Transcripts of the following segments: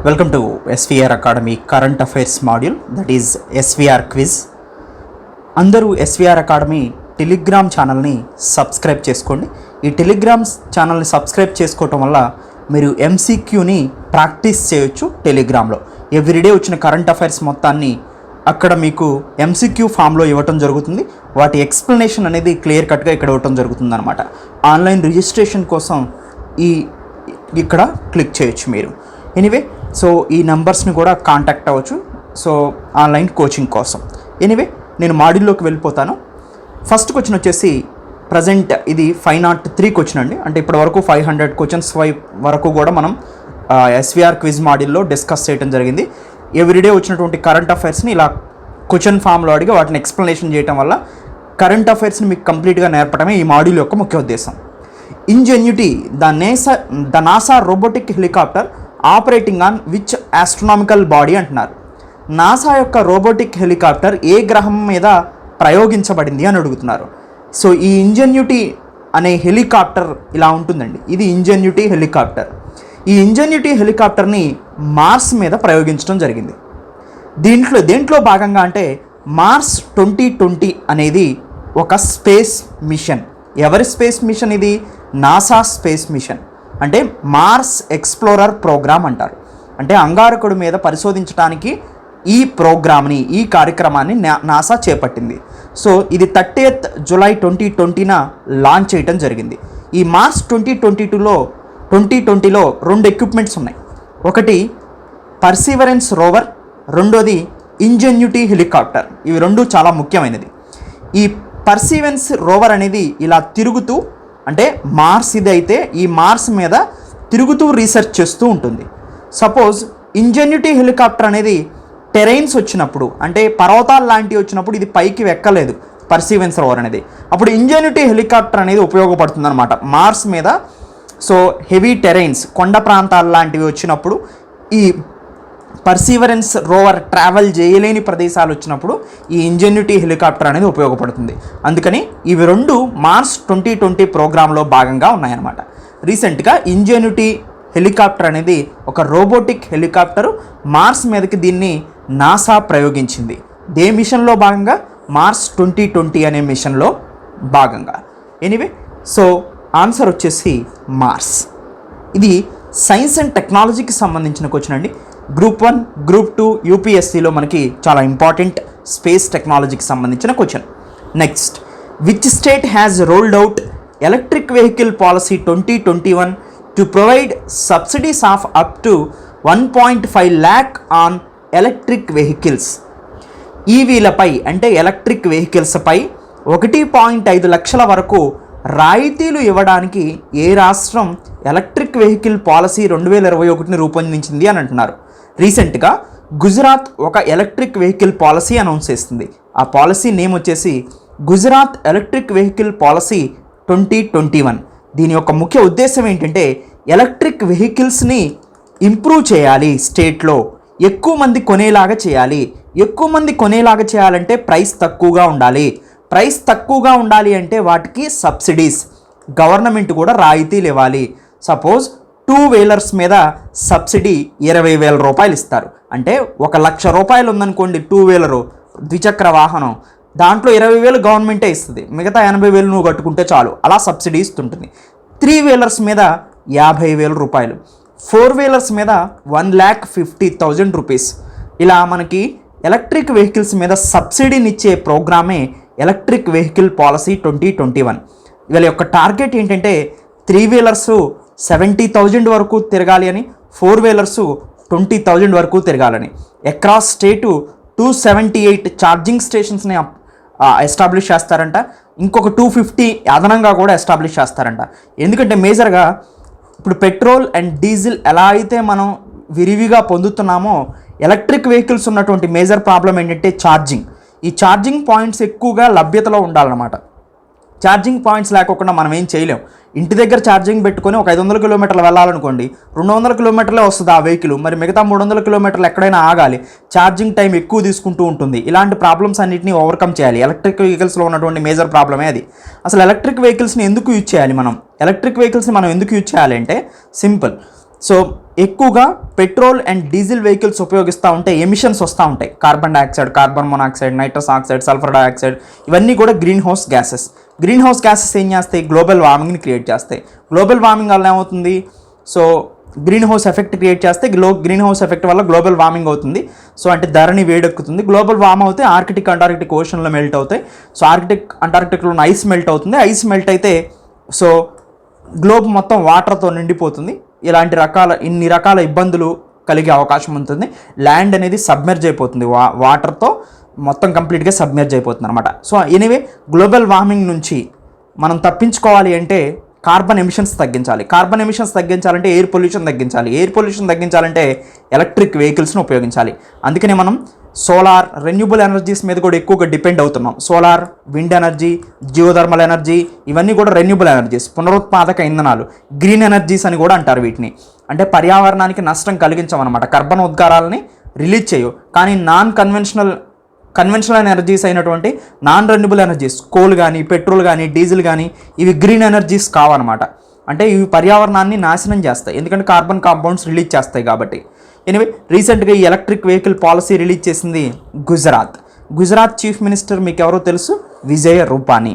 Welcome to SVR academy current affairs module, that is SVR quiz. అందరూ SVR academy Telegram ఛానల్ని subscribe చేసుకోండి. ఈ Telegram ఛానల్ని సబ్స్క్రైబ్ చేసుకోవటం వల్ల మీరు ఎంసీక్యూని ప్రాక్టీస్ చేయొచ్చు. టెలిగ్రామ్లో ఎవ్రీడే వచ్చిన కరెంట్ అఫైర్స్ మొత్తాన్ని అక్కడ మీకు ఎంసీక్యూ ఫామ్లో ఇవ్వటం జరుగుతుంది. వాటి ఎక్స్ప్లెనేషన్ అనేది క్లియర్ కట్గా ఇక్కడ ఇవ్వటం జరుగుతుంది అనమాట. ఆన్లైన్ రిజిస్ట్రేషన్ కోసం ఇక్కడ క్లిక్ చేయొచ్చు మీరు. ఎనీవే, సో ఈ నెంబర్స్ని కూడా కాంటాక్ట్ అవ్వచ్చు. సో ఆన్లైన్ కోచింగ్ కోసం. ఎనీవే, నేను మాడ్యూల్లోకి వెళ్ళిపోతాను. ఫస్ట్ క్వశ్చన్ వచ్చేసి ప్రజెంట్ ఇది 503 క్వశ్చన్ అండి. అంటే ఇప్పటి వరకు 500 క్వశ్చన్స్ వరకు కూడా మనం ఎస్విఆర్ క్విజ్ మాడ్యూల్లో డిస్కస్ చేయడం జరిగింది. ఎవ్రీడే వచ్చినటువంటి కరెంట్ అఫైర్స్ని ఇలా క్వశ్చన్ ఫామ్లో అడిగి వాటిని ఎక్స్ప్లెనేషన్ చేయడం వల్ల కరెంట్ అఫైర్స్ని మీకు కంప్లీట్గా నేర్పడమే ఈ మాడ్యూల్ యొక్క ముఖ్య ఉద్దేశం. Ingenuity the NASA robotic helicopter operating on which astronomical body అంటున్నారు. నాసా యొక్క రోబోటిక్ హెలికాప్టర్ ఏ గ్రహం మీద ప్రయోగించబడింది అని అడుగుతున్నారు. సో ఈ ఇంజెన్యూటీ అనే హెలికాప్టర్ ఇలా ఉంటుందండి. ఇది ఇంజెన్యూటీ హెలికాప్టర్. ఈ ఇంజెన్యూటీ హెలికాప్టర్ని మార్స్ మీద ప్రయోగించడం జరిగింది. దేంట్లో భాగంగా అంటే మార్స్ 2020 అనేది ఒక స్పేస్ మిషన్. ఎవరి స్పేస్ మిషన్ ఇది? NASA space machine. అంటే మార్స్ ఎక్స్ప్లోరర్ ప్రోగ్రామ్ అంటారు. అంటే అంగారకుడి మీద పరిశోధించడానికి ఈ ప్రోగ్రామ్ని, ఈ కార్యక్రమాన్ని నాసా చేపట్టింది. సో ఇది 30th జూలై 2020న లాంచ్ చేయడం జరిగింది. ఈ మార్స్ 2020లో 2 ఎక్విప్మెంట్స్ ఉన్నాయి. ఒకటి పర్సీవరెన్స్ రోవర్, రెండోది ఇంజెన్యూటీ హెలికాప్టర్. ఇవి రెండు చాలా ముఖ్యమైనది. ఈ పర్సీవరెన్స్ రోవర్ అనేది ఇలా తిరుగుతూ, అంటే మార్స్ ఇది అయితే ఈ మార్స్ మీద తిరుగుతూ రీసెర్చ్ చేస్తూ ఉంటుంది. సపోజ్ ఇంజెన్యూటీ హెలికాప్టర్ అనేది టెరైన్స్ వచ్చినప్పుడు, అంటే పర్వతాలు లాంటివి వచ్చినప్పుడు ఇది పైకి ఎక్కలేదు పర్సీవరెన్స్ రోవర్ అనేది. అప్పుడు ఇంజెన్యూటీ హెలికాప్టర్ అనేది ఉపయోగపడుతుంది అనమాట మార్స్ మీద. సో హెవీ టెరైన్స్, కొండ ప్రాంతాలు లాంటివి వచ్చినప్పుడు ఈ పర్సీవరెన్స్ రోవర్ ట్రావెల్ చేయలేని ప్రదేశాలు వచ్చినప్పుడు ఈ ఇంజెన్యూటీ హెలికాప్టర్ అనేది ఉపయోగపడుతుంది. అందుకని ఇవి రెండు మార్స్ 2020 ప్రోగ్రాంలో భాగంగా ఉన్నాయన్నమాట. రీసెంట్గా ఇంజెన్యూటీ హెలికాప్టర్ అనేది ఒక రోబోటిక్ హెలికాప్టరు మార్స్ మీదకి దీన్ని నాసా ప్రయోగించింది. దే మిషన్లో భాగంగా మార్స్ 2020 అనే మిషన్లో భాగంగా. ఎనీవే, సో ఆన్సర్ వచ్చేసి మార్స్. ఇది సైన్స్ అండ్ టెక్నాలజీకి సంబంధించిన క్వశ్చన్ అండి. గ్రూప్ 1, గ్రూప్ 2 యూపీఎస్సీలో మనకి చాలా ఇంపార్టెంట్ స్పేస్ టెక్నాలజీకి సంబంధించిన question. Next, which state has rolled out electric vehicle policy 2021 to provide subsidies of up to 1.5 lakh on electric vehicles. ఈవీలపై అంటే ఎలక్ట్రిక్ వెహికల్స్పై 1.5 లక్షల వరకు రాయితీలు ఇవ్వడానికి ఏ రాష్ట్రం ఎలక్ట్రిక్ వెహికల్ పాలసీ 2021ని రూపొందించింది అని అంటున్నారు. రీసెంట్గా గుజరాత్ ఒక ఎలక్ట్రిక్ వెహికల్ పాలసీ అనౌన్స్ చేస్తుంది. ఆ పాలసీ నేమ్ వచ్చేసి గుజరాత్ ఎలక్ట్రిక్ వెహికల్ పాలసీ 2021. దీని యొక్క ముఖ్య ఉద్దేశం ఏంటంటే ఎలక్ట్రిక్ వెహికల్స్ని ఇంప్రూవ్ చేయాలి, స్టేట్లో ఎక్కువ మంది కొనేలాగా చేయాలి. ఎక్కువ మంది కొనేలాగా చేయాలంటే ప్రైస్ తక్కువగా ఉండాలి. ప్రైస్ తక్కువగా ఉండాలి అంటే వాటికి సబ్సిడీస్, గవర్నమెంట్ కూడా రాయితీలు ఇవ్వాలి. సపోజ్ 2 వీలర్స్ మీద సబ్సిడీ 20,000 రూపాయలు ఇస్తారు. అంటే 1,00,000 రూపాయలు ఉందనుకోండి 2 వీలరు ద్విచక్ర వాహనం, దాంట్లో 20,000 గవర్నమెంటే ఇస్తుంది, మిగతా 80,000 నువ్వు కట్టుకుంటే చాలు. అలా సబ్సిడీ ఇస్తుంటుంది. 3 వీలర్స్ మీద 50,000 రూపాయలు, 4 వీలర్స్ మీద 1,50,000 రూపీస్. ఇలా మనకి ఎలక్ట్రిక్ వెహికల్స్ మీద సబ్సిడీనిచ్చే ప్రోగ్రామే ఎలక్ట్రిక్ వెహికల్ పాలసీ 2021. వీళ్ళ యొక్క టార్గెట్ ఏంటంటే 3 వీలర్స్ 70,000 వరకు తిరగాలి అని, 4 వీలర్స్ 20,000 వరకు తిరగాలని. అక్రాస్ స్టేటు 278 ఛార్జింగ్ స్టేషన్స్ని ఎస్టాబ్లిష్ చేస్తారంట. ఇంకొక 250 అదనంగా కూడా ఎస్టాబ్లిష్ చేస్తారంట. ఎందుకంటే మేజర్గా ఇప్పుడు పెట్రోల్ అండ్ డీజిల్ ఎలా అయితే మనం విరివిగా పొందుతున్నామో, ఎలక్ట్రిక్ వెహికల్స్ ఉన్నటువంటి మేజర్ ప్రాబ్లం ఏంటంటే ఛార్జింగ్. ఈ ఛార్జింగ్ పాయింట్స్ ఎక్కువగా లభ్యతలో ఉండాలన్నమాట. ఛార్జింగ్ పాయింట్స్ లేకుండా మనం ఏం చేయలేం. ఇంటి దగ్గర ఛార్జింగ్ పెట్టుకొని ఒక 500 కిలోమీటర్లు వెళ్ళాలనుకోండి, 200 కిలోమీటర్లే వస్తుంది ఆ వెహికల్. మరి మిగతా 300 కిలోమీటర్లు ఎక్కడైనా ఆగాలి, ఛార్జింగ్ టైం ఎక్కువ తీసుకుంటూ ఉంటుంది. ఇలాంటి ప్రాబ్లమ్స్ అన్నింటినీ ఓవర్కమ్ చేయాలి. ఎలక్ట్రిక్ వెహికల్స్లో ఉన్నటువంటి మేజర్ ప్రాబ్లమే అది. అసలు ఎలక్ట్రిక్ వెహికల్స్ని ఎందుకు యూజ్ చేయాలి మనం? ఎలక్ట్రిక్ వెహికల్స్ని మనం ఎందుకు యూజ్ చేయాలి అంటే సింపుల్. సో ఎక్కువగా పెట్రోల్ అండ్ డీజిల్ వెహికల్స్ ఉపయోగిస్తూ ఉంటే ఎమిషన్స్ వస్తూ ఉంటాయి. Carbon dioxide, carbon monoxide, nitrous oxide, sulphur dioxide, ఇవన్నీ కూడా greenhouse gases. Greenhouse gases ఏం చేస్తాయి? గ్లోబల్ వార్మింగ్ని క్రియేట్ చేస్తాయి. గ్లోబల్ వార్మింగ్ వల్ల ఏమవుతుంది? So greenhouse effect create చేస్తే గ్రీన్ హౌస్ ఎఫెక్ట్ వల్ల గ్లోబల్ వార్మింగ్ అవుతుంది. సో అంటే ధరణి వేడెక్కుతుంది. గ్లోబల్ వార్మ్ అవుతే ఆర్కిటిక్, అంటార్కిటిక్ ఓషన్లో మెల్ట్ అవుతాయి. సో ఆర్కిటిక్, అంటార్కిటిక్లో ఐస్ మెల్ట్ అవుతుంది. ఐస్ మెల్ట్ అయితే సో గ్లోబ్ మొత్తం వాటర్తో నిండిపోతుంది. ఇన్ని రకాల ఇబ్బందులు కలిగే అవకాశం ఉంటుంది. ల్యాండ్ అనేది సబ్మెర్జ్ అయిపోతుంది, వాటర్తో మొత్తం కంప్లీట్గా సబ్మెర్జ్ అయిపోతుంది అనమాట. సో ఎనీవే, గ్లోబల్ వార్మింగ్ నుంచి మనం తప్పించుకోవాలి అంటే కార్బన్ ఎమిషన్స్ తగ్గించాలి. కార్బన్ ఎమిషన్స్ తగ్గించాలంటే ఎయిర్ పొల్యూషన్ తగ్గించాలి. ఎయిర్ పొల్యూషన్ తగ్గించాలంటే ఎలక్ట్రిక్ వెహికల్స్ని ఉపయోగించాలి. అందుకనే మనం సోలార్, రెన్యూబుల్ ఎనర్జీస్ మీద కూడా ఎక్కువగా డిపెండ్ అవుతున్నాం. Solar, wind energy, geothermal energy, ఇవన్నీ కూడా రెన్యూబుల్ ఎనర్జీస్, పునరుత్పాదక ఇంధనాలు, గ్రీన్ ఎనర్జీస్ అని కూడా అంటారు వీటిని. అంటే పర్యావరణానికి నష్టం కలిగించమన్నమాట. కర్బన ఉద్గారాలని రిలీజ్ చేయవు. కానీ కన్వెన్షనల్ ఎనర్జీస్ అయినటువంటి నాన్ రెన్యూబుల్ ఎనర్జీస్, కోల్ కానీ, పెట్రోల్ కానీ, డీజిల్ కానీ, ఇవి గ్రీన్ ఎనర్జీస్ కావన్నమాట. అంటే ఇవి పర్యావరణాన్ని నాశనం చేస్తాయి, ఎందుకంటే కార్బన్ కాంపౌండ్స్ రిలీజ్ చేస్తాయి కాబట్టి. ఎనివే, రీసెంట్గా ఈ ఎలక్ట్రిక్ వెహికల్ పాలసీ రిలీజ్ చేసింది గుజరాత్ చీఫ్ మినిస్టర్ మీకు ఎవరో తెలుసు, విజయ్ రూపానీ.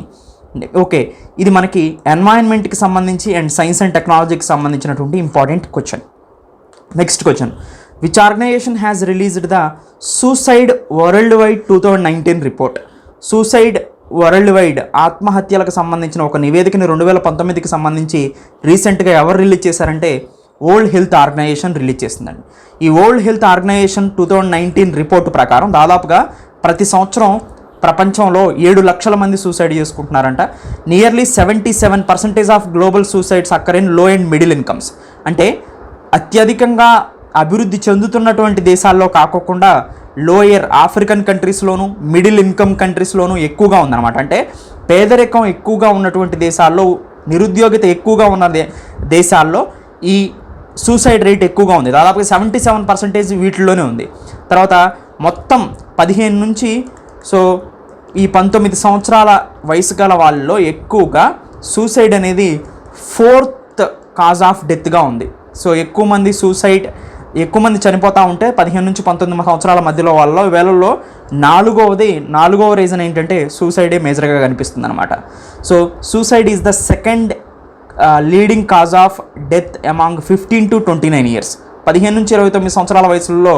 ఓకే, ఇది మనకి ఎన్వైరన్మెంట్కి సంబంధించి అండ్ సైన్స్ అండ్ టెక్నాలజీకి సంబంధించినటువంటి important question. Next question, which organisation has released the suicide worldwide 2019 report? Suicide worldwide, ఆత్మహత్యలకు సంబంధించిన ఒక నివేదికని 2019కి సంబంధించి రీసెంట్గా ఎవరు రిలీజ్ చేశారంటే వరల్డ్ హెల్త్ ఆర్గనైజేషన్ రిలీజ్ చేసిందండి. ఈ వరల్డ్ హెల్త్ ఆర్గనైజేషన్ 2019 రిపోర్టు ప్రకారం దాదాపుగా ప్రతి సంవత్సరం ప్రపంచంలో 7 లక్షల మంది సూసైడ్ చేసుకుంటున్నారంట. Nearly 77% of global suicides occur in low and middle incomes. అంటే అత్యధికంగా అభివృద్ధి చెందుతున్నటువంటి దేశాల్లో కాకోకుండా లోయర్ ఆఫ్రికన్ కంట్రీస్లోను, మిడిల్ ఇన్కమ్ కంట్రీస్లోనూ ఎక్కువగా ఉందన్నమాట. అంటే పేదరికం ఎక్కువగా ఉన్నటువంటి దేశాల్లో, నిరుద్యోగిత ఎక్కువగా ఉన్న దేశాల్లో ఈ సూసైడ్ రేట్ ఎక్కువగా ఉంది. దాదాపుగా 77% వీటిల్లోనే ఉంది. తర్వాత మొత్తం 15 నుంచి సో ఈ 19 సంవత్సరాల వయసు గల వాళ్ళలో ఎక్కువగా సూసైడ్ అనేది 4th కాజ్ ఆఫ్ డెత్గా ఉంది. సో ఎక్కువ మంది చనిపోతూ ఉంటే 15 నుంచి 19 సంవత్సరాల మధ్యలో వాళ్ళలో వేళల్లో నాలుగవ రీజన్ ఏంటంటే సూసైడే మేజర్గా కనిపిస్తుంది అనమాట. So suicide is the second leading cause of death among 15 to 29 years. 15 నుంచి 29 సంవత్సరాల వయసులో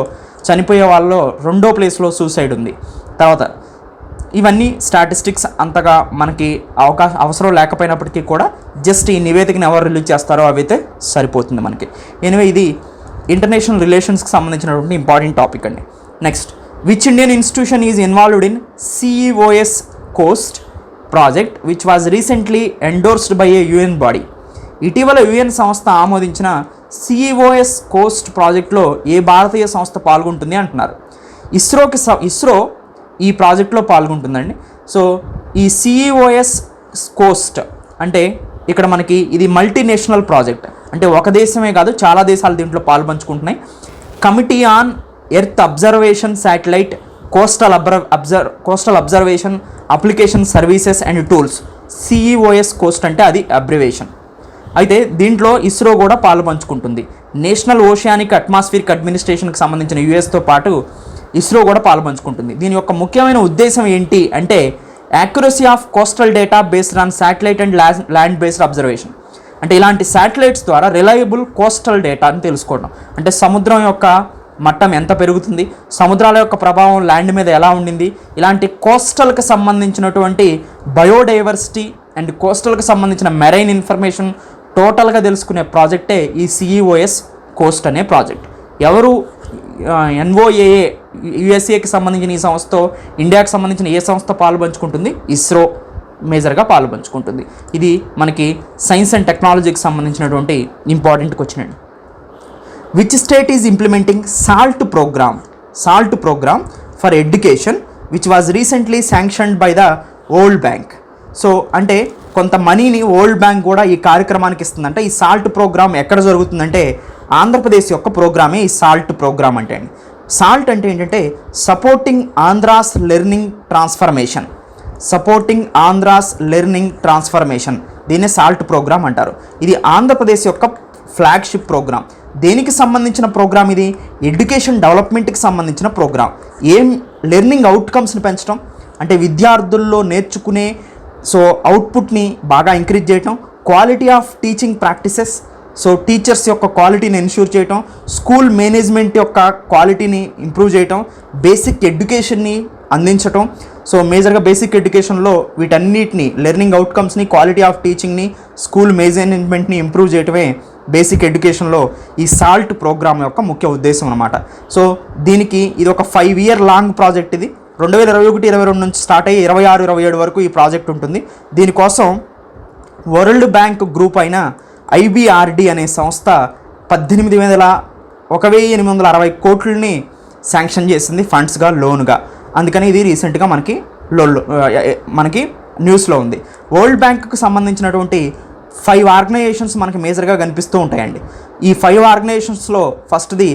చనిపోయే వాళ్ళలో 2వ ప్లేస్లో సూసైడ్ ఉంది. తర్వాత ఇవన్నీ స్టాటిస్టిక్స్ అంతగా మనకి అవసరం లేకపోయినప్పటికీ కూడా జస్ట్ ఈ నివేదికను ఎవరు రిలీజ్ చేస్తారో అవైతే సరిపోతుంది మనకి. ఎనివే, ఇది ఇంటర్నేషనల్ రిలేషన్స్కి సంబంధించినటువంటి ఇంపార్టెంట్ టాపిక్ అండి. Next, which Indian institution is involved in CEOS COAST project which was recently endorsed by a UN body? ఇటీవల UN సంస్థ ఆమోదించిన CEOS కోస్ట్ ప్రాజెక్ట్లో ఏ భారతీయ సంస్థ పాల్గొంటుంది అంటున్నారు. ఇస్రో ఈ ప్రాజెక్ట్లో పాల్గొంటుందండి. సో ఈ CEOS కోస్ట్ అంటే ఇక్కడ మనకి ఇది మల్టీనేషనల్ ప్రాజెక్ట్. అంటే ఒక దేశమే కాదు, చాలా దేశాలు దీంట్లో పాల్పంచుకుంటున్నాయి. Committee on earth observation satellite coastal observation application services and tools, CEOS COAST అంటే అది అబ్రివేషన్. అయితే దీంట్లో ఇస్రో కూడా పాల్పంచుకుంటుంది. నేషనల్ ఓషియానిక్ అట్మాస్ఫియరిక్ అడ్మినిస్ట్రేషన్కి సంబంధించిన యుఎస్తో పాటు ఇస్రో కూడా పాల్పంచుకుంటుంది. దీని యొక్క ముఖ్యమైన ఉద్దేశం ఏంటి అంటే accuracy of coastal data based on satellite and land based observation. అంటే ఇలాంటి శాటిలైట్స్ ద్వారా రిలయబుల్ కోస్టల్ డేటాని తెలుసుకోవడం. అంటే సముద్రం యొక్క మట్టం ఎంత పెరుగుతుంది, సముద్రాల యొక్క ప్రభావం ల్యాండ్ మీద ఎలా ఉండింది, ఇలాంటి కోస్టల్కి సంబంధించినటువంటి బయోడైవర్సిటీ అండ్ కోస్టల్కి సంబంధించిన మెరైన్ ఇన్ఫర్మేషన్ టోటల్గా తెలుసుకునే ప్రాజెక్టే ఈ CEOS కోస్ట్ అనే ప్రాజెక్ట్. ఎవరు NOAA USAకి సంబంధించిన ఈ సంస్థతో ఇండియాకి సంబంధించిన ఏ సంస్థ పాలుపంచుకుంటుంది? ఇస్రో మేజర్గా పాలుపంచుకుంటుంది. ఇది మనకి సైన్స్ అండ్ టెక్నాలజీకి సంబంధించినటువంటి ఇంపార్టెంట్ క్వశ్చన్ అండి. Which state is implementing SALT programme for education which was recently sanctioned by the World Bank? So అంటే కొంత మనీని వరల్డ్ బ్యాంక్ కూడా ఈ కార్యక్రమానికి ఇస్తుందంటే ఈ సాల్ట్ ప్రోగ్రామ్ ఎక్కడ జరుగుతుందంటే ఆంధ్రప్రదేశ్ యొక్క ప్రోగ్రామే ఈ సాల్ట్ ప్రోగ్రామ్ అంటే అండి. సాల్ట్ అంటే ఏంటంటే సపోర్టింగ్ ఆంధ్రాస్ లెర్నింగ్ ట్రాన్స్ఫర్మేషన్, దీన్నే సాల్ట్ ప్రోగ్రామ్ అంటారు. ఇది ఆంధ్రప్రదేశ్ యొక్క ఫ్లాగ్షిప్ ప్రోగ్రామ్. దేనికి సంబంధించిన ప్రోగ్రామ్ ఇది? ఎడ్యుకేషన్ డెవలప్మెంట్కి సంబంధించిన ప్రోగ్రామ్. ఏం లెర్నింగ్ అవుట్కమ్స్ని పెంచడం, అంటే విద్యార్థుల్లో నేర్చుకునే అవుట్పుట్ని బాగా ఇంక్రీజ్ చేయటం, quality of teaching practices, teachers యొక్క క్వాలిటీని ఎన్ష్యూర్ చేయటం, స్కూల్ మేనేజ్మెంట్ యొక్క క్వాలిటీని ఇంప్రూవ్ చేయటం, బేసిక్ ఎడ్యుకేషన్ని అందించటం. మేజర్గా బేసిక్ ఎడ్యుకేషన్లో వీటన్నిటిని, లెర్నింగ్ అవుట్కమ్స్ని, క్వాలిటీ ఆఫ్ టీచింగ్ని, స్కూల్ మేనేజ్మెంట్ని ఇంప్రూవ్ చేయటమే బేసిక్ ఎడ్యుకేషన్లో ఈ సాల్ట్ ప్రోగ్రామ్ యొక్క ముఖ్య ఉద్దేశం అనమాట. దీనికి ఇది ఒక 5 year లాంగ్ ప్రాజెక్ట్. ఇది 2021-22 నుంచి స్టార్ట్ అయ్యి 26-27 వరకు ఈ ప్రాజెక్ట్ ఉంటుంది. దీనికోసం వరల్డ్ బ్యాంక్ గ్రూప్ అయిన IBRD అనే సంస్థ 18,860 కోట్లని శాంక్షన్ చేసింది ఫండ్స్గా, లోన్గా. అందుకని ఇది రీసెంట్గా మనకి న్యూస్లో ఉంది. వరల్డ్ బ్యాంక్కి సంబంధించినటువంటి 5 ఆర్గనైజేషన్స్ మనకి మేజర్గా కనిపిస్తూ ఉంటాయండి. ఈ 5 ఆర్గనైజేషన్స్లో ఫస్ట్ది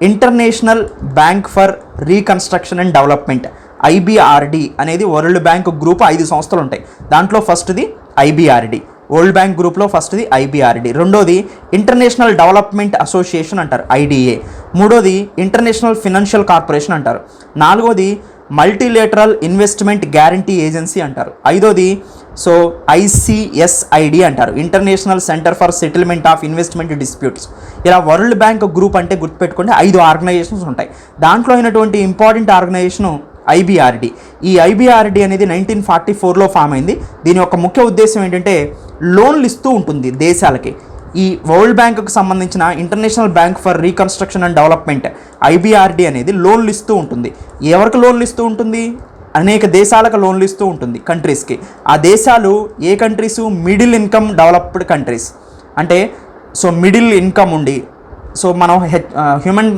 international bank for reconstruction and development, IBRD అనేది వరల్డ్ బ్యాంక్ గ్రూప్ 5 సంస్థలు ఉంటాయి. దాంట్లో ఫస్ట్ది IBRD, వరల్డ్ బ్యాంక్ గ్రూప్లో ఫస్ట్ది IBRD. రెండోది ఇంటర్నేషనల్ డెవలప్మెంట్ అసోసియేషన్ అంటారు, IDA. మూడోది ఇంటర్నేషనల్ ఫినాన్షియల్ కార్పొరేషన్ అంటారు. నాలుగోది మల్టీలేటరల్ ఇన్వెస్ట్మెంట్ గ్యారంటీ ఏజెన్సీ అంటారు. ఐదోది ICSID అంటారు, international centre for settlement of investment disputes. ఇలా వరల్డ్ బ్యాంక్ గ్రూప్ అంటే గుర్తుపెట్టుకోండి 5 ఆర్గనైజేషన్స్ ఉంటాయి. దాంట్లో అయినటువంటి ఇంపార్టెంట్ ఆర్గనైజేషను IBRD. ఈ IBRD అనేది 1944లో ఫామ్ అయింది. దీని యొక్క ముఖ్య ఉద్దేశం ఏంటంటే లోన్లు ఇస్తూ ఉంటుంది దేశాలకి. ఈ వరల్డ్ బ్యాంకుకు సంబంధించిన international bank for reconstruction and development IBRD అనేది లోన్లు ఇస్తూ ఉంటుంది. ఎవరికి లోన్లు ఇస్తూ ఉంటుంది? అనేక దేశాలకు లోన్లు ఇస్తూ ఉంటుంది, కంట్రీస్కి. ఆ దేశాలు ఏ countries? Middle income developed countries. అంటే మిడిల్ ఇన్కమ్ ఉండి, మనం హ్యూమన్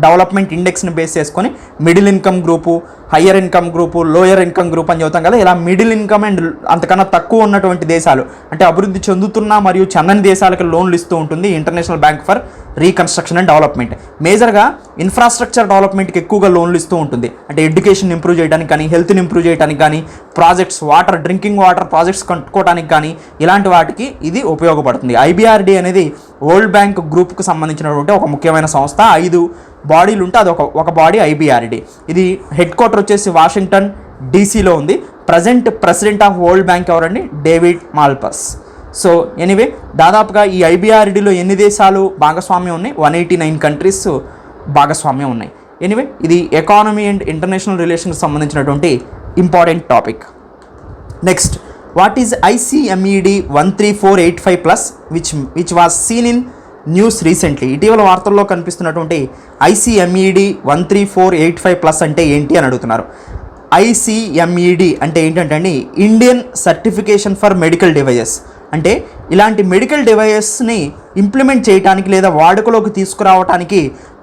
డెవలప్మెంట్ ఇండెక్స్ని బేస్ చేసుకొని middle income group, higher income group, lower income group అని చెబుతాం కదా. ఇలా మిడిల్ ఇన్కమ్ అండ్ అంతకన్నా తక్కువ ఉన్నటువంటి దేశాలు, అంటే అభివృద్ధి చెందుతున్న మరియు చెందని దేశాలకు లోన్లు ఇస్తూ ఉంటుంది international bank for reconstruction and development. మేజర్గా ఇన్ఫ్రాస్ట్రక్చర్ డెవలప్మెంట్కి ఎక్కువగా లోన్లు ఇస్తూ ఉంటుంది. అంటే ఎడ్యుకేషన్ ఇంప్రూవ్ చేయడానికి కానీ, హెల్త్ని ఇంప్రూవ్ చేయడానికి కానీ, ప్రాజెక్ట్స్, డ్రింకింగ్ వాటర్ ప్రాజెక్ట్స్ కట్టుకోవడానికి కానీ, ఇలాంటి వాటికి ఇది ఉపయోగపడుతుంది. IBRD అనేది వరల్డ్ బ్యాంక్ గ్రూప్కి సంబంధించినటువంటి ఒక ముఖ్యమైన సంస్థ. 5 బాడీలు ఉంటే అది ఒక బాడీ IBRD. ఇది హెడ్ క్వార్టర్ వచ్చేసి వాషింగ్టన్ DCలో ఉంది. ప్రెసిడెంట్ ఆఫ్ వరల్డ్ బ్యాంక్ ఎవరండి? డేవిడ్ మాల్పస్. ఎనీవే దాదాపుగా ఈ IBRDలో ఎన్ని దేశాలు భాగస్వామ్యం ఉన్నాయి? 189 కంట్రీస్ భాగస్వామ్యం ఉన్నాయి. ఎనీవే ఇది ఎకానమీ అండ్ ఇంటర్నేషనల్ రిలేషన్కి సంబంధించినటువంటి important topic. Next, what is ICMED 13485+, which was scene in news recently? ఇటీవల వార్తల్లో కనిపిస్తున్నటువంటి ICMED 13485+ అంటే ఏంటి అని అడుగుతున్నారు. ICMED అంటే ఏంటంటే అండి, Indian certification for medical devices. అంటే ఇలాంటి మెడికల్ డివైజెస్ని ఇంప్లిమెంట్ చేయడానికి లేదా వాడుకలోకి తీసుకురావడానికి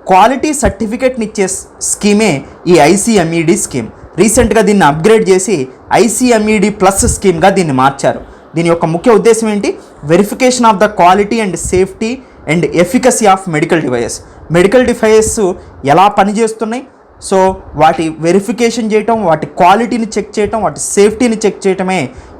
క్వాలిటీ సర్టిఫికేట్ని ఇచ్చే స్కీమే ఈ ICMED స్కీమ్. రీసెంట్గా దీన్ని అప్గ్రేడ్ చేసి ICMED+ స్కీమ్గా దీన్ని మార్చారు. దీని యొక్క ముఖ్య ఉద్దేశం ఏంటి? Verification of the quality and safety and efficacy of medical devices ఎలా పనిచేస్తున్నాయి, వాటి వెరిఫికేషన్ చేయటం, వాటి క్వాలిటీని చెక్ చేయటం, వాటి సేఫ్టీని చెక్ చేయటమే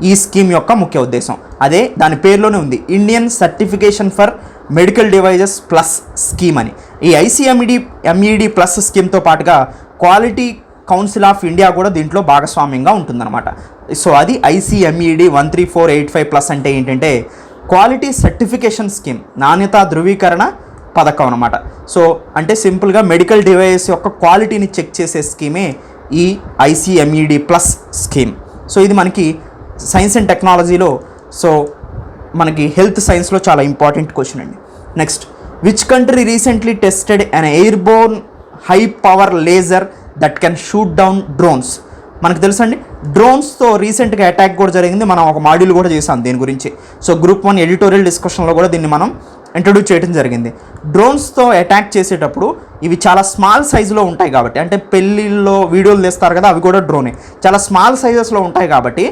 ఈ స్కీమ్ యొక్క ముఖ్య ఉద్దేశం. అదే దాని పేరులోనే ఉంది, Indian certification for medical devices plus scheme అని. ఈ ICMED+ స్కీమ్తో పాటుగా క్వాలిటీ కౌన్సిల్ ఆఫ్ ఇండియా కూడా దీంట్లో భాగస్వామ్యంగా ఉంటుందన్నమాట. అది ICMED 13485+ అంటే ఏంటంటే క్వాలిటీ సర్టిఫికేషన్ స్కీమ్, నాణ్యతా ధృవీకరణ పథకం అనమాట. అంటే సింపుల్గా మెడికల్ డివైస్ యొక్క క్వాలిటీని చెక్ చేసే స్కీమే ఈ ICMED+ స్కీమ్. ఇది మనకి సైన్స్ అండ్ టెక్నాలజీలో, మనకి హెల్త్ సైన్స్లో చాలా ఇంపార్టెంట్ క్వశ్చన్ అండి. Next, which country recently tested an airborne high power laser that can shoot down drones? మనకు తెలుసండి, డ్రోన్స్తో రీసెంట్గా అటాక్ కూడా జరిగింది. మనం ఒక మాడ్యూల్ కూడా చేసాం దీని గురించి. Group 1 ఎడిటోరియల్ డిస్కషన్లో కూడా దీన్ని మనం ఇంట్రడ్యూస్ చేయడం జరిగింది. డ్రోన్స్తో అటాక్ చేసేటప్పుడు ఇవి చాలా స్మాల్ సైజులో ఉంటాయి కాబట్టి, అంటే పెళ్ళిళ్ళలో వీడియోలు తీస్తారు కదా, అవి కూడా డ్రోనే, చాలా స్మాల్ సైజెస్లో ఉంటాయి కాబట్టి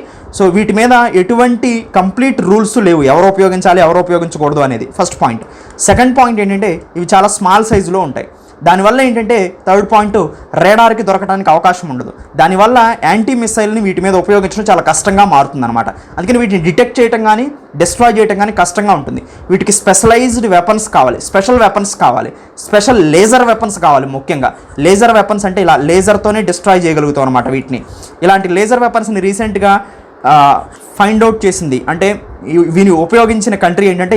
వీటి మీద ఎటువంటి కంప్లీట్ రూల్స్ లేవు, ఎవరు ఉపయోగించాలి ఎవరు ఉపయోగించకూడదు అనేది ఫస్ట్ పాయింట్. సెకండ్ పాయింట్ ఏంటంటే ఇవి చాలా స్మాల్ సైజులో ఉంటాయి. దానివల్ల ఏంటంటే థర్డ్ పాయింట్, రేడార్కి దొరకడానికి అవకాశం ఉండదు. దానివల్ల యాంటీ మిసైల్ని వీటి మీద ఉపయోగించడం చాలా కష్టంగా మారుతుందన్నమాట. అందుకని వీటిని డిటెక్ట్ చేయడం కానీ డిస్ట్రాయ్ చేయడం కానీ కష్టంగా ఉంటుంది. వీటికి స్పెషలైజ్డ్ వెపన్స్ కావాలి, స్పెషల్ వెపన్స్ కావాలి, స్పెషల్ లేజర్ వెపన్స్ కావాలి. ముఖ్యంగా లేజర్ వెపన్స్ అంటే ఇలా లేజర్తోనే డిస్ట్రాయ్ చేయగలుగుతాం అనమాట వీటిని. ఇలాంటి లేజర్ వెపన్స్ని రీసెంట్గా ఫైండ్ అవుట్ చేసింది, అంటే వీని ఉపయోగించిన కంట్రీ ఏంటంటే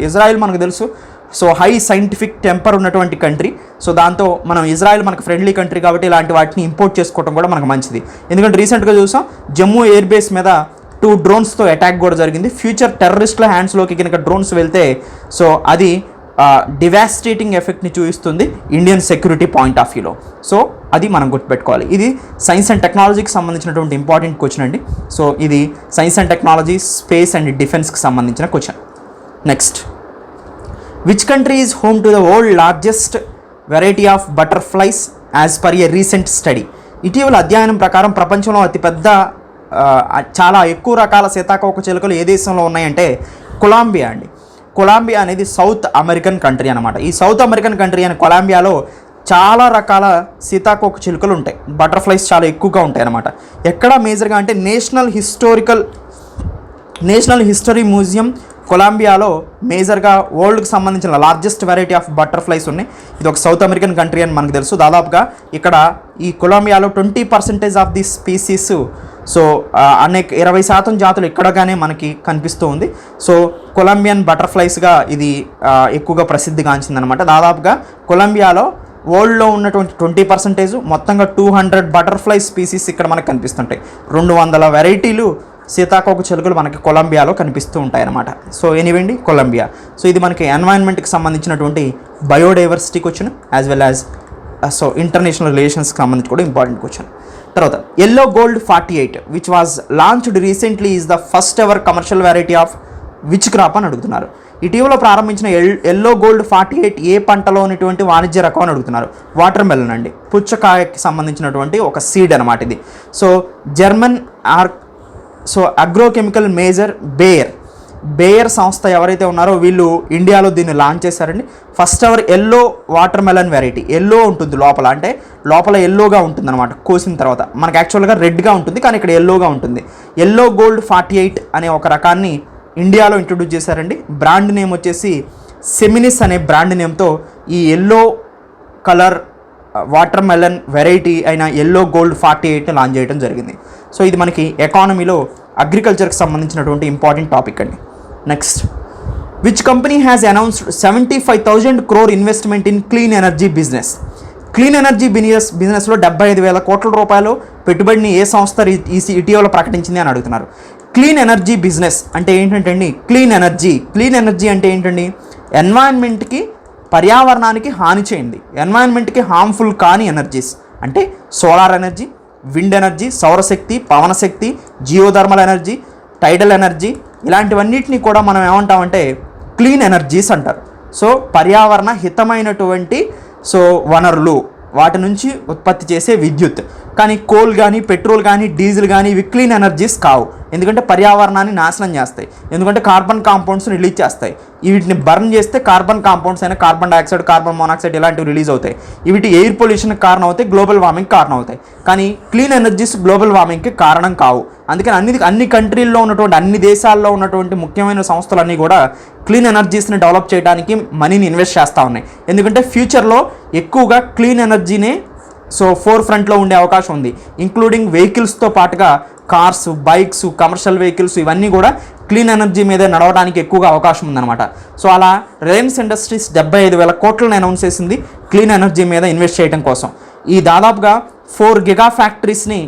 ఇజ్రాయిల్ మనకు తెలుసు. సో హై సైంటిఫిక్ టెంపర్ ఉన్నటువంటి కంట్రీ. సో దాంతో మనం ఇజ్రాయిల్ మనకు ఫ్రెండ్లీ కంట్రీ కాబట్టి ఇలాంటి వాటిని ఇంపోర్ట్ చేసుకోవడం కూడా మనకు మంచిది. ఎందుకంటే రీసెంట్గా చూసాం జమ్మూ ఎయిర్ బేస్ మీద 2 డ్రోన్స్తో అటాక్ కూడా జరిగింది. ఫ్యూచర్ టెర్రరిస్టుల హ్యాండ్స్లోకి కనుక డ్రోన్స్ వెళ్తే సో అది డివాస్టేటింగ్ ఎఫెక్ట్ని చూపిస్తుంది ఇండియన్ సెక్యూరిటీ పాయింట్ ఆఫ్ వ్యూలో. సో అది మనం గుర్తుపెట్టుకోవాలి. ఇది సైన్స్ అండ్ టెక్నాలజీకి సంబంధించినటువంటి ఇంపార్టెంట్ క్వశ్చన్ అండి. సో ఇది science and technology, space and డిఫెన్స్కి సంబంధించిన question. Next, which country is home to the world largest variety of butterflies as per a recent study? ఇటీవల అధ్యయనం ప్రకారం ప్రపంచంలో అతిపెద్ద చాలా ఎక్కువ రకాల సీతాకోక చిలుకలు ఏ దేశంలో ఉన్నాయంటే కొలంబియా అండి. కొలంబియా అనేది సౌత్ అమెరికన్ కంట్రీ అనమాట. ఈ సౌత్ అమెరికన్ కంట్రీ అనే కొలంబియాలో చాలా రకాల సీతాకోక చిలుకలు ఉంటాయి, బటర్ఫ్లైస్ చాలా ఎక్కువగా ఉంటాయి అన్నమాట. ఎక్కడ మేజర్గా అంటే నేషనల్ హిస్టరీ మ్యూజియం కొలంబియాలో మేజర్గా వరల్డ్కి సంబంధించిన లార్జెస్ట్ వెరైటీ ఆఫ్ బటర్ఫ్లైస్ ఉన్నాయి. ఇది ఒక సౌత్ అమెరికన్ కంట్రీ అని మనకు తెలుసు. దాదాపుగా ఇక్కడ ఈ కొలంబియాలో 20% ఆఫ్ ది స్పీసీస్, సో అనేక 20% జాతులు ఇక్కడగానే మనకి కనిపిస్తూ ఉంది. సో కొలంబియన్ బటర్ఫ్లైస్గా ఇది ఎక్కువగా ప్రసిద్ధిగాంచిందనమాట. దాదాపుగా కొలంబియాలో వరల్డ్లో ఉన్నటువంటి 20%, మొత్తంగా 200 బటర్ఫ్లై స్పీసీస్ ఇక్కడ మనకు కనిపిస్తుంటాయి. 200 వెరైటీలు సీతాకోక చిలుకలు మనకి కొలంబియాలో కనిపిస్తూ ఉంటాయి అన్నమాట. So ఎనీవేండి Colombia. సో ఇది మనకి ఎన్వైరన్మెంట్కి సంబంధించినటువంటి biodiversity question as well as so international రిలేషన్స్కి సంబంధించి కూడా ఇంపార్టెంట్ క్వశ్చన్. తర్వాత yellow gold 48 which was launched recently is the first ever commercial variety of which crop అని అడుగుతున్నారు. ఇటీవల ప్రారంభించిన ఎల్లో గోల్డ్ 48 ఏ పంటలో ఉన్నటువంటి వాణిజ్య రకం అని అడుగుతున్నారు. వాటర్ మెలన్ అండి, పుచ్చకాయకి సంబంధించినటువంటి ఒక సీడ్ అనమాట ఇది. So German agrochemical major Bayer సంస్థ ఎవరైతే ఉన్నారో వీళ్ళు ఇండియాలో దీన్ని లాంచ్ చేశారండి. First ever yellow watermelon variety. Yellow ఉంటుంది లోపల, అంటే లోపల ఎల్లోగా ఉంటుంది అనమాట. కోసిన తర్వాత మనకు యాక్చువల్గా రెడ్గా ఉంటుంది, కానీ ఇక్కడ ఎల్లోగా ఉంటుంది. ఎల్లో గోల్డ్ 48 అనే ఒక రకాన్ని ఇండియాలో ఇంట్రొడ్యూస్ చేశారండి. బ్రాండ్ నేమ్ వచ్చేసి సెమినిస్ అనే బ్రాండ్ నేమ్తో ఈ yellow colour water melon variety అయిన ఎల్లో గోల్డ్ 48 లాంచ్ చేయడం జరిగింది. సో ఇది మనకి ఎకానమీలో అగ్రికల్చర్కి సంబంధించినటువంటి ఇంపార్టెంట్ టాపిక్ అండి. Next, which company has announced 75,000 crore investment in clean energy business? Clean energy బిజినెస్లో 75,000 కోట్ల రూపాయలు పెట్టుబడిని ఏ సంస్థ ఇటీవల ప్రకటించింది అని అడుగుతున్నారు. క్లీన్ ఎనర్జీ బిజినెస్ అంటే ఏంటంటే అండి, క్లీన్ ఎనర్జీ అంటే ఏంటండి, ఎన్వైరన్మెంట్కి పర్యావరణానికి హాని చేయండి, ఎన్వైరన్మెంట్కి హార్మ్ఫుల్ కాని ఎనర్జీస్ అంటే సోలార్ ఎనర్జీ, విండ్ ఎనర్జీ, సౌరశక్తి, పవనశక్తి, జియోథర్మల్ ఎనర్జీ, టైడల్ ఎనర్జీ, ఇలాంటివన్నిటిని కూడా మనం ఏమంటామంటే క్లీన్ ఎనర్జీస్ అంటారు. సో పర్యావరణ హితమైనటువంటి వనరులు, వాటి నుంచి ఉత్పత్తి చేసే విద్యుత్. కానీ కోల్ కానీ పెట్రోల్ కానీ డీజిల్ కానీ ఇవి క్లీన్ ఎనర్జీస్ కావు, ఎందుకంటే పర్యావరణాన్ని నాశనం చేస్తాయి, ఎందుకంటే కార్బన్ కాంపౌండ్స్ని రిలీజ్ చేస్తాయి. వీటిని బర్న్ చేస్తే కార్బన్ కాంపౌండ్స్ అయినా కార్బన్ డైఆక్సైడ్, కార్బన్ మోనాక్సైడ్ ఇలాంటివి రిలీజ్ అవుతాయి. వీటి ఎయిర్ పొల్యూషన్కి కారణం అవుతాయి, గ్లోబల్ వార్మింగ్ కారణం అవుతాయి. కానీ క్లీన్ ఎనర్జీస్ గ్లోబల్ వార్మింగ్కి కారణం కావు. అందుకని అన్ని కంట్రీల్లో ఉన్నటువంటి, అన్ని దేశాల్లో ఉన్నటువంటి ముఖ్యమైన సంస్థలన్నీ కూడా క్లీన్ ఎనర్జీస్ని డెవలప్ చేయడానికి మనీని ఇన్వెస్ట్ చేస్తూ ఉన్నాయి. ఎందుకంటే ఫ్యూచర్లో ఎక్కువగా క్లీన్ ఎనర్జీనే ఫోర్ ఫ్రంట్లో ఉండే అవకాశం ఉంది. ఇంక్లూడింగ్ వెహికల్స్తో పాటుగా కార్స్, బైక్స్, కమర్షియల్ వెహికల్స్ ఇవన్నీ కూడా క్లీన్ ఎనర్జీ మీద నడవడానికి ఎక్కువగా అవకాశం ఉందన్నమాట. సో అలా రిలయన్స్ ఇండస్ట్రీస్ 75,000 కోట్లను అనౌన్స్ చేసింది క్లీన్ ఎనర్జీ మీద ఇన్వెస్ట్ చేయడం కోసం. ఈ దాదాపుగా 4 గిగా ఫ్యాక్టరీస్ని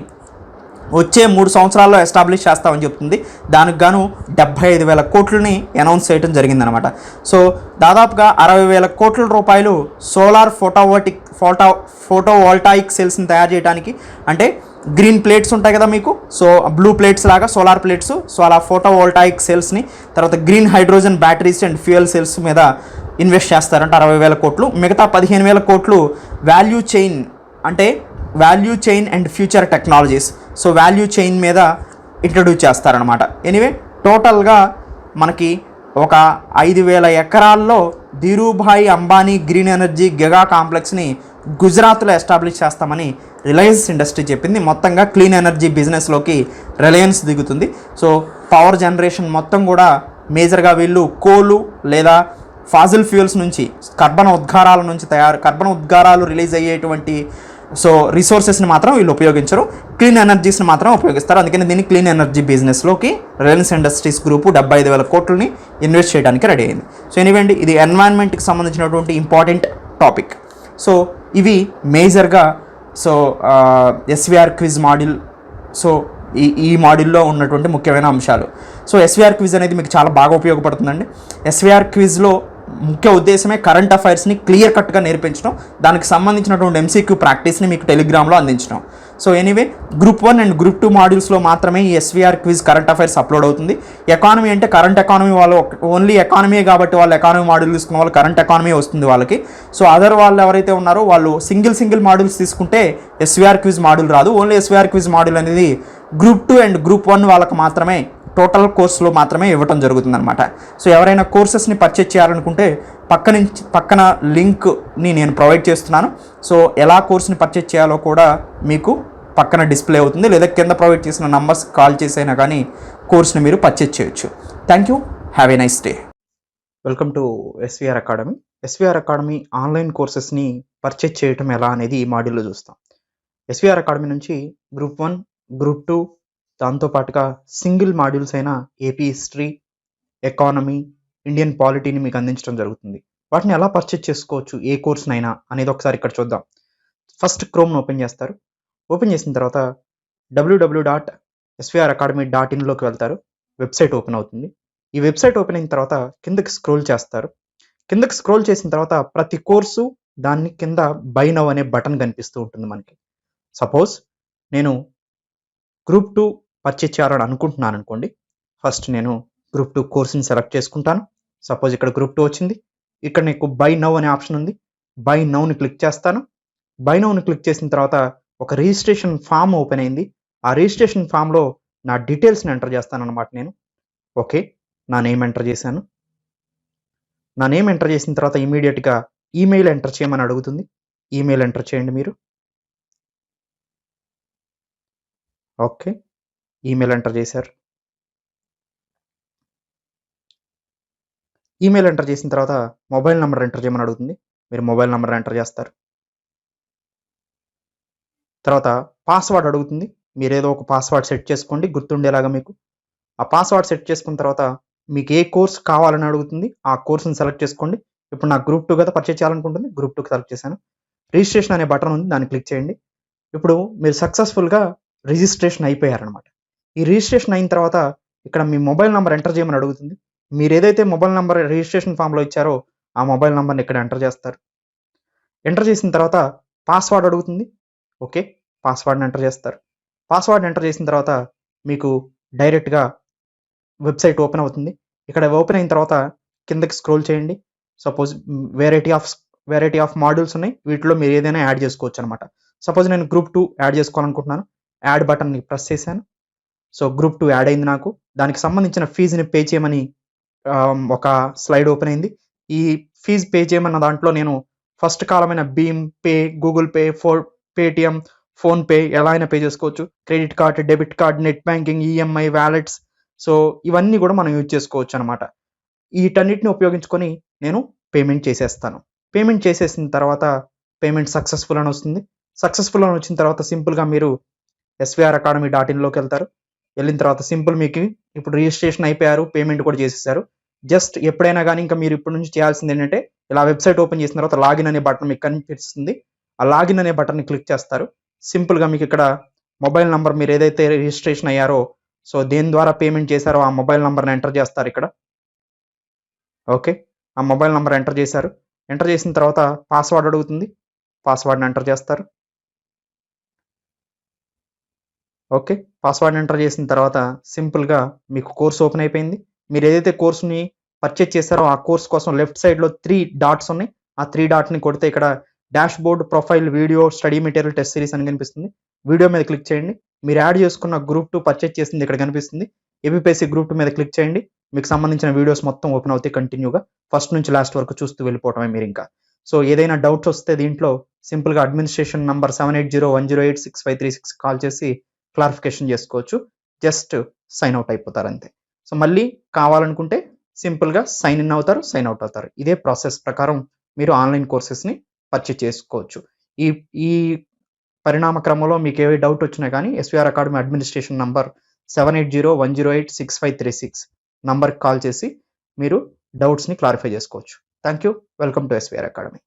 వచ్చే 3 సంవత్సరాల్లో ఎస్టాబ్లిష్ చేస్తామని చెప్తుంది. దానికి గాను 75,000 కోట్లని అనౌన్స్ చేయడం జరిగిందనమాట. సో దాదాపుగా 60,000 కోట్ల రూపాయలు సోలార్ ఫోటోవోల్టాయిక్ సెల్స్ని తయారు చేయడానికి, అంటే గ్రీన్ ప్లేట్స్ ఉంటాయి కదా మీకు, సో బ్లూ ప్లేట్స్ లాగా సోలార్ ప్లేట్స్, సో అలా ఫోటోవోల్టాయిక్ సెల్స్ని, తర్వాత green hydrogen batteries and fuel cells మీద ఇన్వెస్ట్ చేస్తారంట 60,000 కోట్లు. మిగతా 15,000 కోట్లు value chain and future technologies, so value chain మీద ఇంట్రడ్యూస్ చేస్తారనమాట. ఎనీవే టోటల్గా మనకి ఒక 5,000 ఎకరాల్లో Dhirubhai Ambani green energy giga కాంప్లెక్స్ని గుజరాత్లో ఎస్టాబ్లిష్ చేస్తామని రిలయన్స్ ఇండస్ట్రీ చెప్పింది. మొత్తంగా క్లీన్ ఎనర్జీ బిజినెస్లోకి రిలయన్స్ దిగుతుంది. సో పవర్ జనరేషన్ మొత్తం కూడా మేజర్గా వీళ్ళు కోలు లేదా ఫాజిల్ ఫ్యూయల్స్ నుంచి కర్బన ఉద్గారాలు రిలీజ్ అయ్యేటువంటి సో రిసోర్సెస్ని మాత్రం వీళ్ళు ఉపయోగించరు, క్లీన్ ఎనర్జీస్ని మాత్రం ఉపయోగిస్తారు. అందుకని దీన్ని క్లీన్ ఎనర్జీ బిజినెస్లోకి రిలయన్స్ ఇండస్ట్రీస్ గ్రూపు 75,000 కోట్లని ఇన్వెస్ట్ చేయడానికి రెడీ అయింది. సో ఎనీవేండి, ఇది ఎన్వైరన్మెంట్కి సంబంధించినటువంటి ఇంపార్టెంట్ టాపిక్. సో ఇవి మేజర్గా so SVR quiz module, so ఈ మాడ్యూల్లో ఉన్నటువంటి ముఖ్యమైన అంశాలు. సో ఎస్విఆర్ క్విజ్ అనేది మీకు చాలా బాగా ఉపయోగపడుతుందండి. ఎస్విఆర్ క్విజ్లో ముఖ్య ఉద్దేశమే కరెంట్ అఫైర్స్ని క్లియర్ కట్గా నేర్పించడం, దానికి సంబంధించినటువంటి ఎంసీక్యూ ప్రాక్టీస్ని మీకు టెలిగ్రామ్లో అందించడం. So anyway, group 1 and group 2 మాడ్యూల్స్లో మాత్రమే ఈ SVR quiz current affairs upload అవుతుంది. ఎకానమీ అంటే కరెంట్ ఎకానమీ వాళ్ళు ఓన్లీ ఎకానమీ కాబట్టి వాళ్ళు ఎకానమీ మాడ్యూల్ తీసుకున్న వాళ్ళు కరెంట్ ఎకానమీ వస్తుంది వాళ్ళకి. సో అదర్ వాళ్ళు ఎవరైతే ఉన్నారో వాళ్ళు సింగిల్ మాడ్యూల్స్ తీసుకుంటే ఎస్విఆర్ క్విజ్ మాడ్యూల్ రాదు. ఓన్లీ ఎస్విఆర్ క్విజ్ మాడ్యూల్ అనేది గ్రూప్ 2 అండ్ గ్రూప్ 1 వాళ్ళకి మాత్రమే టోటల్ కోర్సులో మాత్రమే ఇవ్వటం జరుగుతుందన్నమాట. సో ఎవరైనా కోర్సెస్ని పర్చేజ్ చేయాలనుకుంటే పక్కన లింక్ని నేను ప్రొవైడ్ చేస్తున్నాను. సో ఎలా కోర్స్ని పర్చేజ్ చేయాలో కూడా మీకు పక్కన డిస్ప్లే అవుతుంది, లేదా కింద ప్రొవైడ్ చేసిన నంబర్స్ కాల్ చేసైనా కానీ కోర్స్ని మీరు పర్చేజ్ చేయొచ్చు. Thank you, have a nice day. Welcome to SVR Academy. SVR Academy online కోర్సెస్ని పర్చేజ్ చేయటం ఎలా అనేది ఈ మాడ్యూల్లో చూస్తాం. ఎస్విఆర్ అకాడమీ నుంచి గ్రూప్ 1, గ్రూప్ 2, దాంతోపాటుగా సింగిల్ మాడ్యూల్స్ అయిన ఏపీ హిస్టరీ, ఎకానమీ, ఇండియన్ పాలిటీని మీకు అందించడం జరుగుతుంది. వాటిని ఎలా పర్చేజ్ చేసుకోవచ్చు, ఏ కోర్స్నైనా అనేది ఒకసారి ఇక్కడ చూద్దాం. ఫస్ట్ క్రోమ్ను ఓపెన్ చేస్తారు. ఓపెన్ చేసిన తర్వాత www.svracademy.in వెళ్తారు. వెబ్సైట్ ఓపెన్ అవుతుంది. ఈ వెబ్సైట్ ఓపెన్ అయిన తర్వాత కిందకి స్క్రోల్ చేస్తారు. కిందకి స్క్రోల్ చేసిన తర్వాత ప్రతి కోర్సు దాన్ని కింద బై నౌ అనే బటన్ కనిపిస్తూ ఉంటుంది మనకి. సపోజ్ నేను గ్రూప్ 2 పర్చేజ్ చేయాలని అనుకుంటున్నాను అనుకోండి. ఫస్ట్ నేను గ్రూప్ 2 కోర్సుని సెలెక్ట్ చేసుకుంటాను. సపోజ్ ఇక్కడ గ్రూప్ 2 వచ్చింది. ఇక్కడ నీకు బై నౌ అనే ఆప్షన్ ఉంది. బై నౌని క్లిక్ చేస్తాను. బై నౌని క్లిక్ చేసిన తర్వాత ఒక రిజిస్ట్రేషన్ ఫామ్ ఓపెన్ అయింది. ఆ రిజిస్ట్రేషన్ ఫామ్లో నా డీటెయిల్స్ని ఎంటర్ చేస్తాను అనమాట నేను. ఓకే, నా నేమ్ ఎంటర్ చేశాను. నా నేమ్ ఎంటర్ చేసిన తర్వాత ఇమీడియట్గా ఈమెయిల్ ఎంటర్ చేయమని అడుగుతుంది. ఈమెయిల్ ఎంటర్ చేయండి మీరు. ఓకే, ఈమెయిల్ ఎంటర్ చేశారు. ఈమెయిల్ ఎంటర్ చేసిన తర్వాత మొబైల్ నెంబర్ ఎంటర్ చేయమని అడుగుతుంది. మీరు మొబైల్ నెంబర్ ఎంటర్ చేస్తారు. తర్వాత పాస్వర్డ్ అడుగుతుంది. మీరు ఏదో ఒక పాస్వర్డ్ సెట్ చేసుకోండి గుర్తుండేలాగా మీకు. ఆ పాస్వర్డ్ సెట్ చేసుకున్న తర్వాత మీకు ఏ కోర్స్ కావాలని అడుగుతుంది. ఆ కోర్సుని సెలెక్ట్ చేసుకోండి. ఇప్పుడు నాకు గ్రూప్ 2 కదా పర్చేజ్ చేయాలనుకుంటుంది. గ్రూప్ 2కి సెలెక్ట్ చేశాను. రిజిస్ట్రేషన్ అనే బటన్ ఉంది, దాన్ని క్లిక్ చేయండి. ఇప్పుడు మీరు సక్సెస్ఫుల్గా రిజిస్ట్రేషన్ అయిపోయారనమాట. ఈ రిజిస్ట్రేషన్ అయిన తర్వాత ఇక్కడ మీ మొబైల్ నెంబర్ ఎంటర్ చేయమని అడుగుతుంది. మీరు ఏదైతే మొబైల్ నెంబర్ రిజిస్ట్రేషన్ ఫామ్లో ఇచ్చారో ఆ మొబైల్ నెంబర్ని ఇక్కడ ఎంటర్ చేస్తారు. ఎంటర్ చేసిన తర్వాత పాస్వర్డ్ అడుగుతుంది. ఓకే, పాస్వర్డ్ని ఎంటర్ చేస్తారు. పాస్వర్డ్ ఎంటర్ చేసిన తర్వాత మీకు డైరెక్ట్గా వెబ్సైట్ ఓపెన్ అవుతుంది. ఇక్కడ ఓపెన్ అయిన తర్వాత కిందకి స్క్రోల్ చేయండి. సపోజ్ వెరైటీ ఆఫ్ మాడ్యూల్స్ ఉన్నాయి. వీటిలో మీరు ఏదైనా యాడ్ చేసుకోవచ్చు అనమాట. సపోజ్ నేను గ్రూప్ 2 యాడ్ చేసుకోవాలనుకుంటున్నాను. యాడ్ బటన్ని ప్రెస్ చేశాను. సో గ్రూప్ 2 యాడ్ అయింది నాకు. దానికి సంబంధించిన ఫీజుని పే చేయమని ఒక స్లైడ్ ఓపెన్ అయింది. ఈ ఫీజు పే చేయమన్న దాంట్లో నేను ఫస్ట్ కాలమైన భీమ్ Pay, Google Pay, Paytm, PhonePe ఎలా అయినా పే చేసుకోవచ్చు. Credit card, debit card, net banking, EMI, wallets, so ఇవన్నీ కూడా మనం యూజ్ చేసుకోవచ్చు అనమాట. వీటన్నిటిని ఉపయోగించుకొని నేను పేమెంట్ చేసేస్తాను. పేమెంట్ చేసేసిన తర్వాత పేమెంట్ సక్సెస్ఫుల్ అని వస్తుంది. సక్సెస్ఫుల్ అని వచ్చిన తర్వాత సింపుల్గా మీరు svracademy.in వెళ్తారు. వెళ్ళిన తర్వాత సింపుల్ మీకు ఇప్పుడు రిజిస్ట్రేషన్ అయిపోయారు, పేమెంట్ కూడా చేసేసారు. జస్ట్ ఎప్పుడైనా కానీ ఇంకా మీరు ఇప్పటి నుంచి చేయాల్సింది ఏంటంటే ఇలా వెబ్సైట్ ఓపెన్ చేసిన తర్వాత లాగిన్ అనే బటన్ మీకు కనిపిస్తుంది. ఆ లాగిన్ అనే బటన్ని క్లిక్ చేస్తారు. సింపుల్గా మీకు ఇక్కడ మొబైల్ నెంబర్ మీరు ఏదైతే రిజిస్ట్రేషన్ అయ్యారో సో దేని ద్వారా పేమెంట్ చేశారో ఆ మొబైల్ నెంబర్ని ఎంటర్ చేస్తారు ఇక్కడ. ఓకే, ఆ మొబైల్ నెంబర్ ఎంటర్ చేశారు. ఎంటర్ చేసిన తర్వాత పాస్వర్డ్ అడుగుతుంది. పాస్వర్డ్ని ఎంటర్ చేస్తారు. ఓకే, పాస్వర్డ్ ఎంటర్ చేసిన తర్వాత సింపుల్గా మీకు కోర్స్ ఓపెన్ అయిపోయింది. మీరు ఏదైతే కోర్సుని పర్చేజ్ చేశారో ఆ కోర్స్ కోసం లెఫ్ట్ సైడ్లో 3 డాట్స్ ఉన్నాయి. ఆ 3 డాట్ని కొడితే ఇక్కడ dash board, profile, video, study material, test series అని కనిపిస్తుంది. వీడియో మీద క్లిక్ చేయండి. మీరు యాడ్ చేసుకున్న గ్రూప్ 2 పర్చేజ్ చేసింది ఇక్కడ కనిపిస్తుంది. ఏపీపీఎస్సీ గ్రూప్ 2 మీద క్లిక్ చేయండి. మీకు సంబంధించిన వీడియోస్ మొత్తం ఓపెన్ అవుతాయి కంటిన్యూగా. ఫస్ట్ నుంచి లాస్ట్ వరకు చూస్తూ వెళ్ళిపోవటమే మీరు ఇంకా. సో ఏదైనా డౌట్స్ వస్తే దీంట్లో సింపుల్గా అడ్మినిస్ట్రేషన్ నంబర్ 7801086536 కాల్ చేసి క్లారిఫికేషన్ చేసుకోవచ్చు. జస్ట్ సైన్ అవుట్ అయిపోతారు అంతే. సో మళ్ళీ కావాలనుకుంటే సింపుల్గా సైన్ ఇన్ అవుతారు, సైన్ అవుట్ అవుతారు. ఇదే ప్రాసెస్ ప్రకారం మీరు ఆన్లైన్ కోర్సెస్ని పర్చేజ్ చేసుకోవచ్చు. ఈ ఈ పరిణామ క్రమంలో మీకు ఏ డౌట్ వచ్చినా కానీ ఎస్విఆర్ అకాడమీ అడ్మినిస్ట్రేషన్ నంబర్ 7801086536 నంబర్కి కాల్ చేసి మీరు డౌట్స్ని క్లారిఫై చేసుకోవచ్చు. Thank you. Welcome to SVR academy.